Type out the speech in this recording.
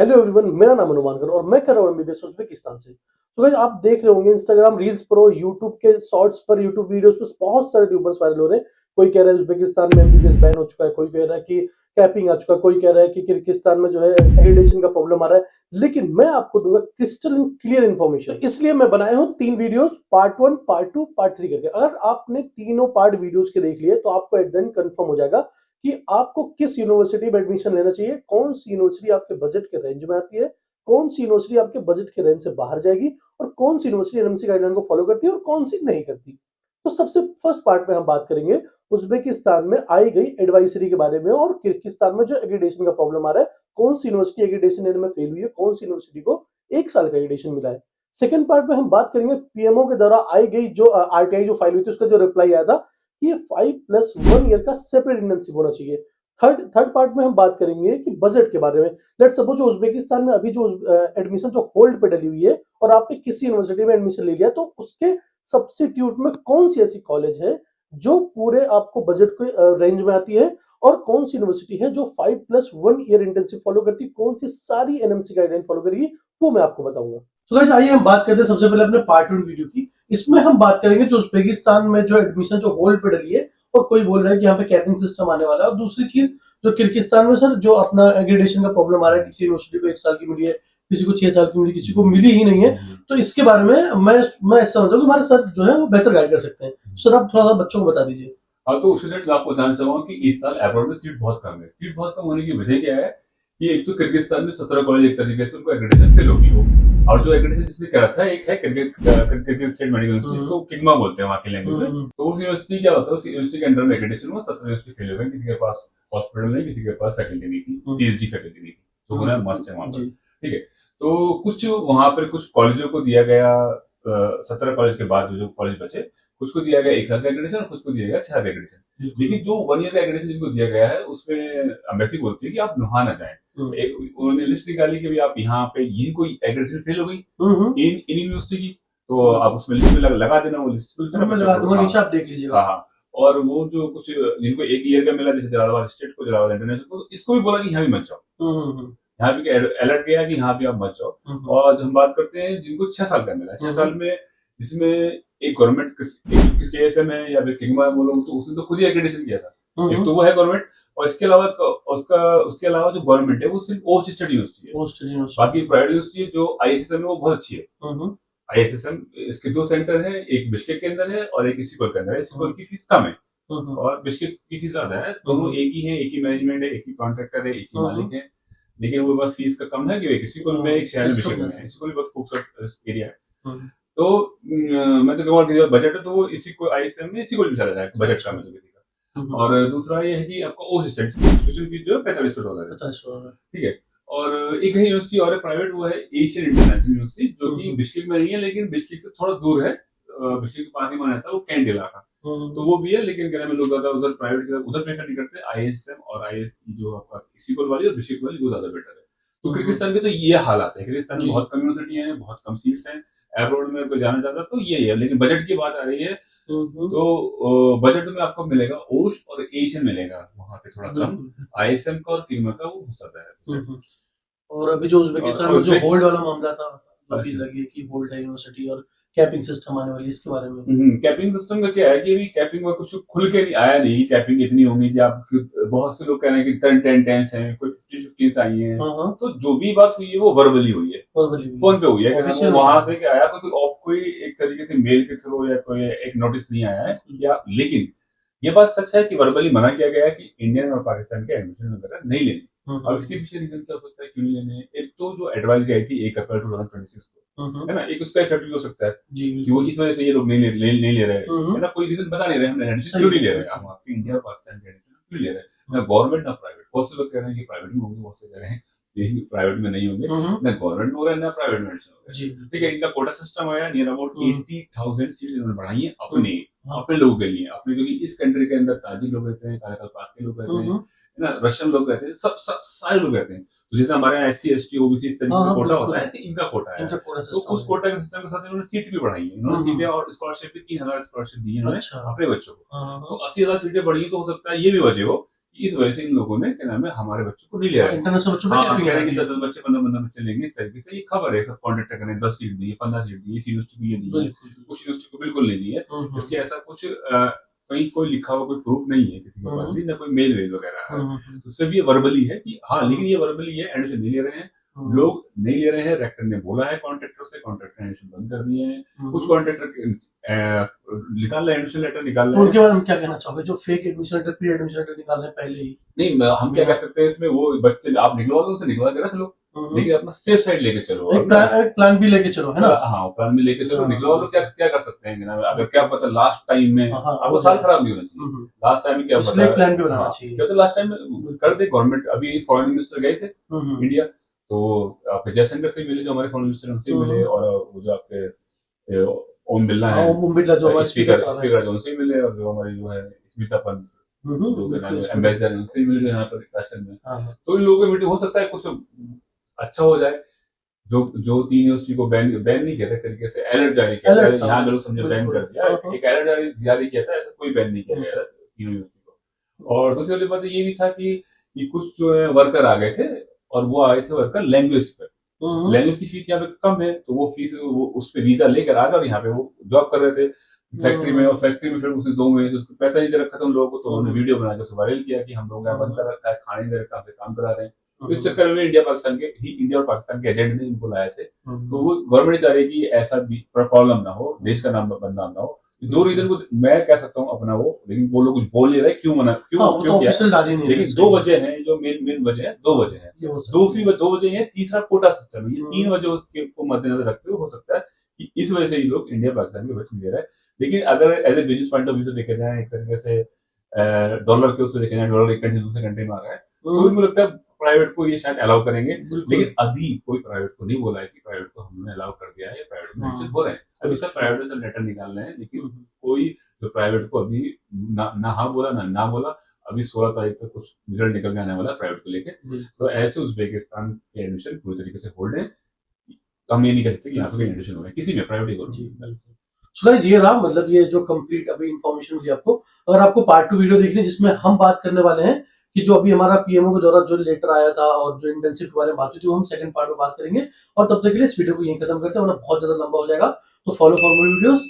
Hello everyone, मेरा नाम अनुमान कर और मैं कर रहा हूँ एमबीबीएस उज्बेकिस्तान से। तो गाइस आप देख रहे होंगे इंस्टाग्राम रील्स पर और यूट्यूब के शॉर्ट्स पर, यूट्यूब वीडियोस पर बहुत सारे ट्यूबर्स वायरल हो रहे हैं। कोई कह रहा है उज्बेकिस्तान में एमबीबीएस बैन हो चुका है, कोई कह रहा है कि कैपिंग आ चुका है, कोई कह रहा है कि किर्गिस्तान में जो है एक्रेडिटेशन का प्रॉब्लम आ रहा है। लेकिन मैं आपको दूंगा क्रिस्टल क्लियर इन्फॉर्मेशन, इसलिए मैं बनाया हूँ 3 वीडियोस, पार्ट 1, पार्ट 2, पार्ट 3 करके। अगर आपने तीनों पार्ट वीडियोस के देख लिए तो आपको एट देन कंफर्म हो जाएगा कि आपको किस यूनिवर्सिटी में एडमिशन लेना चाहिए, कौन सी यूनिवर्सिटी आपके बजट के रेंज में आती है, कौन सी यूनिवर्सिटी आपके बजट के रेंज से बाहर जाएगी और कौन सी यूनिवर्सिटी एनएमसी गाइडलाइन को फॉलो करती है और कौन सी नहीं करती। तो सबसे फर्स्ट पार्ट में हम बात करेंगे उज्बेकिस्तान में आई गई एडवाइजरी के बारे में और किर्गिस्तान में जो एग्रीडेशन का प्रॉब्लम आ रहा है, कौन सी यूनिवर्सिटी एग्रीडेशन लेने में फेल हुई है, कौन सी यूनिवर्सिटी को 1 साल का एग्रीडेशन मिला है। सेकंड पार्ट में हम बात करेंगे पीएमओ के द्वारा आई गई जो आरटीआई जो फाइल हुई थी उसका जो रिप्लाई आया था कि ये 5+1 ईयर का सेपरेट इंटर्नशिप होना चाहिए। थर्ड पार्ट में हम बात करेंगे कि बजट के बारे में। लेट्स सपोज उज्बेकिस्तान में अभी जो एडमिशन जो होल्ड पे डली हुई है और आपने किसी यूनिवर्सिटी में एडमिशन ले लिया, तो उसके सब्स्टिट्यूट में कौन सी ऐसी कॉलेज है जो पूरे आपको बजट के रेंज में आती है और कौन सी यूनिवर्सिटी है जो 5+1 ईयर इंटर्नशिप फॉलो करती है, कौन सी सारी एनएमसी गाइडलाइन फॉलो करेगी, वो मैं आपको बताऊंगा। तो गाइस आइए हम बात करते हैं सबसे पहले अपने पार्ट 1 वीडियो की। इसमें हम बात करेंगे जो उज्बेकिस्तान में जो एडमिशन जो होल्ड पे डली है और कोई बोल रहा है कि यहाँ पे कैपिंग सिस्टम आने वाला है, और दूसरी चीज जो किर्गिस्तान में सर जो अपना एग्रीडेशन का प्रॉब्लम आ रहा है, किसी यूनिवर्सिटी को 1 साल की मिली है, किसी को 6 साल की मिली, किसी को मिली ही नहीं है। तो इसके बारे में मैं ऐसा समझ रहा हूँ कि हमारे सर जो है वो बेहतर गाइड कर सकते हैं। सर आप थोड़ा सा बच्चों को बता दीजिए। हाँ, तो स्टूडेंट्स आपको बताना चाहूंगा कि इस साल अब्रॉड में सीट बहुत कम है। सीट बहुत कम होने की वजह क्या है कि एक तो किर्गिस्तान में 17 कॉलेज एक तरीके से उनको एग्रीडेशन फेल होगी हो, और जो एग्रीडेशन जिसने करा था एक है किर्गिज स्टेट मेडिकल यूनिवर्सिटी, जिसको किग्मा बोलते हैं वहाँ की लैंग्वेज में। तो उस यूनिवर्सिटी क्या होता है, उस यूनिवर्सिटी के अंडर में एग्रीडेशन हुआ, 17 यूनिवर्सिटी फेल हो गए, किसी के पास हॉस्पिटल नहीं, किसी के पास फैकल्टी नहीं थी, पीएचडी फैकल्टी नहीं थी, तो होना मस्ट है वहां पर। ठीक है, तो कुछ वहां पर कुछ कॉलेजों को दिया गया, 17 कॉलेज के बाद जो कॉलेज बचे कुछ को दिया गया 1 साल का एग्रीडेशन और कुछ को दिया गया 6 साल का एग्रीडेशन। लेकिन जो 1 ईयर का एग्रीडेशन जिनको दिया गया है उसमें एम्बेसी बोलती है कि आप वहां ना जाए। एक उन्होंने लिस्ट निकाली कि भाई आप यहाँ पे ये कोई एग्रीडेशन फेल हो गई इन यूनिवर्सिटी की, तो आप उसमें लिस्ट में लगा देना, वो लिस्ट में लगा दूंगा, नीचे आप देख लीजिएगा। हाँ, और वो जो कुछ जिनको 1 ईयर का मिला, जैसे जलालाबाद स्टेट को, जलालाबाद इंटरनेशनल को, इसको भी बोला कि यहाँ भी मत जाओ, यहाँ भी अलर्ट गया कि यहाँ भी आप मत जाओ। और हम बात करते हैं जिनको 6 साल का मिला, 6 साल में जिसमें एक गवर्नमेंट किस केएसएम है या फिर किग्मा बोलो, तो उसने तो खुद ही एक्रेडिटेशन किया था, एक तो वो है गवर्नमेंट, और इसके अलावा उसके अलावा जो गवर्नमेंट है वो सिर्फ पोस्ट स्टडी यूनिवर्सिटी है। बाकी प्राइवेट यूनिवर्सिटी जो आईएसएसएम है वो बहुत अच्छी है। आईएसएसएम इसके 2 सेंटर है, एक बिश्केक के अंदर है और एक इस्तांबुल के अंदर है। इस्तांबुल की फीस कम है और बिश्केक की फीस ज्यादा है। दोनों एक ही है, एक ही मैनेजमेंट है, एक ही कॉन्ट्रैक्टर है, एक ही मालिक है, लेकिन वो बस फीस का कम है कि एक इस्तांबुल में, एक शहर में, बिश्केक में है। इस्तांबुल बहुत खूबसूरत एरिया है। तो मैं तो कहूँगा कि बजट है तो वो इसी को आईएसएम में इसी को भी चला जाए बजट का, मतलब किसी का। और दूसरा ये है कि आपको ओस स्टडी ट्यूशन फीस जो है 45 डॉलर है। ठीक है, और एक है यूनिवर्सिटी और है प्राइवेट, वो है एशियन इंटरनेशनल यूनिवर्सिटी, जो कि बिश्केक में नहीं है लेकिन बिश्केक से थोड़ा दूर है। बिश्केक के पास ही माना जाता है वो कैंट इलाका, तो वो भी है, लेकिन क्या लोग ज्यादा उधर प्राइवेट की उधर प्रेफर नहीं करते। आईएसएम और आईएस जो आपका इस्तांबुल वाली और बिश्केक वाली वो ज्यादा बेटर है। तो किर्गिस्तान के तो ये हालात है, किर्गिस्तान में बहुत कम यूनिवर्सिटी है, बहुत कम सीट्स हैं, अब्रॉड में कोई जाना चाहता तो ये है। लेकिन बजट की बात आ रही है तो बजट में आपको मिलेगा ओश और एशियन मिलेगा, वहां पे थोड़ा कम, आईएसएम का और किग्मा का वो ज्यादा है। और अभी जो उज्बेकिस्तान में जो होल्ड वाला मामला था, अभी लगी कि होल्ड है यूनिवर्सिटी और कैपिंग सिस्टम आने वाली, इसके बारे में। कैपिंग सिस्टम का क्या है कि अभी कैपिंग में कुछ खुल के नहीं आया, नहीं कैपिंग इतनी होगी कि आप, बहुत से लोग कह रहे हैं कि 10 हैं, कोई 50 आई है। तो जो भी बात हुई है वो वर्बली हुई है, फोन पे हुई है, वहां से क्या आया, कोई एक तरीके से मेल के थ्रू या कोई एक नोटिस नहीं आया है या। लेकिन ये बात सच है कि वर्बली मना किया गया है कि इंडियन और पाकिस्तान के एडमिशन वगैरह नहीं लेने। अब इसके पीछे रीजन क्या हो सकता है क्यों नहीं लेने? एक तो जो एडवाइस आई थी 1 अप्रैल 2026 को, है ना, एक उसका इफेक्ट भी हो सकता है कि वो इस वजह से ये लोग नहीं ले रहे, है ना, कोई रीजन बता नहीं रहे हमने एडमिशन क्यों नहीं ले रहे, हम आपके इंडिया और पाकिस्तान के एडमिशन क्यों ले रहे हैं, ना गवर्नमेंट ना प्राइवेट। बहुत से लोग कह रहे हैं कि प्राइवेट में होंगे, बहुत से कह रहे हैं प्राइवेट में नहीं होंगे, ना गवर्नमेंट में हो रहा है ना प्राइवेट में एडमिशन हो रहा है। ठीक है, इनका कोटा सिस्टम आया, नियर अबाउट 80,000 सीट्स इन्होंने बढ़ाई है अपने लोगों के लिए, अपने, क्योंकि इस कंट्री के अंदर ताजिक लोग रहते हैं, काराकाल के लोग रहते हैं, है ना, रशियन लोग रहते हैं, सब सारे लोग रहते हैं। तो जैसे हमारे यहाँ SC ST OBC इस तरीके से कोटा होता है, ऐसे इनका कोटा है। तो उस कोटा के सिस्टम के साथ इन्होंने सीट भी बढ़ाई है, इन्होंने सीटें और स्कॉलरशिप भी 3,000 स्कॉलरशिप दी है इन्होंने अपने बच्चों को। तो 80,000 सीटें बढ़ी तो हो सकता है ये भी वजह हो इस वजह से इन लोगों ने क्या नाम है हमारे बच्चों को नहीं लिया है। इंटरनेशनल बच्चों हाँ, में कह रहे हैं कि 10 बच्चे 15 बच्चे लेंगे, इस तरीके से ये खबर है, सब कॉन्ट्रैक्ट कर रहे हैं, 10 सीट दी है, 15 सीट दी है, इस यूनिवर्सिटी को ये दी है, कुछ यूनिवर्सिटी को बिल्कुल नहीं दी है। जबकि ऐसा कुछ कहीं कोई लिखा हुआ कोई प्रूफ नहीं है किसी के पास भी, ना कोई मेल वेल वगैरह है। तो सिर्फ ये वर्बली है कि हाँ, लेकिन ये वर्बली है, एडमिशन नहीं ले रहे हैं लोग, नहीं ले रहे हैं। रेक्टर ने बोला है कॉन्ट्रैक्टर से, कॉन्ट्रैक्टर ने एडमिशन बंद कर दिए हैं। कुछ कॉन्ट्रैक्टर निकाल रहे हैं, एडमिशन लेटर निकाल रहे हैं। उनके बारे में क्या कहना चाहोगे जो fake admission letter, pre admission letter निकाल रहे हैं पहले ही? नहीं, हम क्या कह सकते हैं इसमें, वो बच्चे आप निकलवा दो, उनसे निकलवा के रख लो, लेकिन अपना सेफ साइड लेके चलो, एक प्लान भी लेके चलो, है ना? हाँ, प्लान भी लेके चलो, निकलवा लो। क्या क्या कर सकते हैं जनाब, अगर क्या पता लास्ट टाइम में आपको साल खराब नहीं होना चाहिए, लास्ट टाइम में क्या पता, प्लान भी बनाना चाहिए। क्या तो लास्ट टाइम कर दे गवर्नमेंट। अभी फॉरेन मिनिस्टर गए थे इंडिया, तो आपके जयशंकर से मिले, जो हमारे फॉरेन मिनिस्टर, उनसे मिले, और वो जो आपके ओम बिरला है, ओम बिरला जो हमारे स्पीकर, उनसे मिले, और जो हमारी जो है स्मिता पंत एम्बेसडर, उनसे मिले यहाँ पर राशन में। तो इन लोगों की मीटिंग हो सकता है कुछ अच्छा हो जाए। जो 3 यूनिवर्सिटी को बैन नहीं किया था, तरीके से अलर्ट जारी किया था, यहाँ लोग समझे बैन कर दिया, एक अलर्ट जारी किया था, ऐसा कोई बैन नहीं किया गया था 3 यूनिवर्सिटी को। और दूसरी वाली बात ये भी था कि कुछ जो है वर्कर आ गए थे, और वो आए थे वर्कर लैंग्वेज पर, लैंग्वेज की फीस यहाँ पे कम है, तो वो फीस वो उस पे वीजा लेकर आ गए, और यहाँ पे वो जॉब कर रहे थे फैक्ट्री में, और फैक्ट्री में फिर उसने 2 महीने से उसको पैसा नहीं दे रखा था उन लोगों को, तो उन्होंने वीडियो बना के वायरल किया कि हम लोग यहाँ बंद कर रखा है, खाने नहीं दे रखा, हमसे काम करा रहे हैं। तो इस चक्कर में इंडिया और पाकिस्तान के एजेंट ने इनको लाए थे। तो वो गवर्नमेंट चाह रही है कि ऐसा भी प्रॉब्लम ना हो, देश का नाम बदनाम ना हो। 2 रीजन को मैं कह सकता हूँ अपना वो, लेकिन वो लोग कुछ बोल नहीं रहे, क्यों मना, क्यों किया, लेकिन 2 वजह है जो मेन वजह है, 2 वजह है। दूसरी 2 वजह है, तीसरा कोटा सिस्टम है, ये 3 वजह को मद्देनजर रखते हुए हो सकता है कि इस वजह से ये लोग इंडिया पाकिस्तान के बच्चे ले रहे हैं। लेकिन अगर as a business point of view से देखा जाए, एक तरीके से डॉलर के उससे देखा जाए, डॉलर एक कंट्री दूसरे कंट्री में आ रहा है, तो इनको लगता है प्राइवेट को ये शायद अलाउ करेंगे। लेकिन अभी कोई प्राइवेट को नहीं बोला है कि प्राइवेट को हमने अलाउ कर दिया है, प्राइवेट में एडमिशन हो रहे हैं, अभी सब प्राइवेट से लेटर निकाल रहे हैं, लेकिन कोई जो प्राइवेट को अभी ना हाँ बोला ना बोला। अभी 16 तारीख तक कुछ रिजल्ट निकल के आने वाला प्राइवेट को लेके, तो ऐसे उज्बेकिस्तान के एडमिशन पूरी तरीके से होल्ड है। तो हम ये नहीं कह सकते कि यहाँ पे एडमिशन हो रहा है, किसी में प्राइवेट ही। सो गाइस, ये रहा मतलब ये जो कंप्लीट अभी इन्फॉर्मेशन मिली आपको। अगर आपको पार्ट 2 वीडियो देखनी है जिसमें हम बात करने वाले हैं कि जो अभी हमारा पीएमओ के द्वारा जो लेटर आया था और जो इंटर्नशिप के बारे में बात हुई थी, वो हम सेकंड पार्ट में बात करेंगे। और तब तक के लिए इस वीडियो को यहीं खत्म करते हैं, वरना बहुत ज्यादा लंबा हो जाएगा। तो फॉलो फॉर मोर वीडियोस।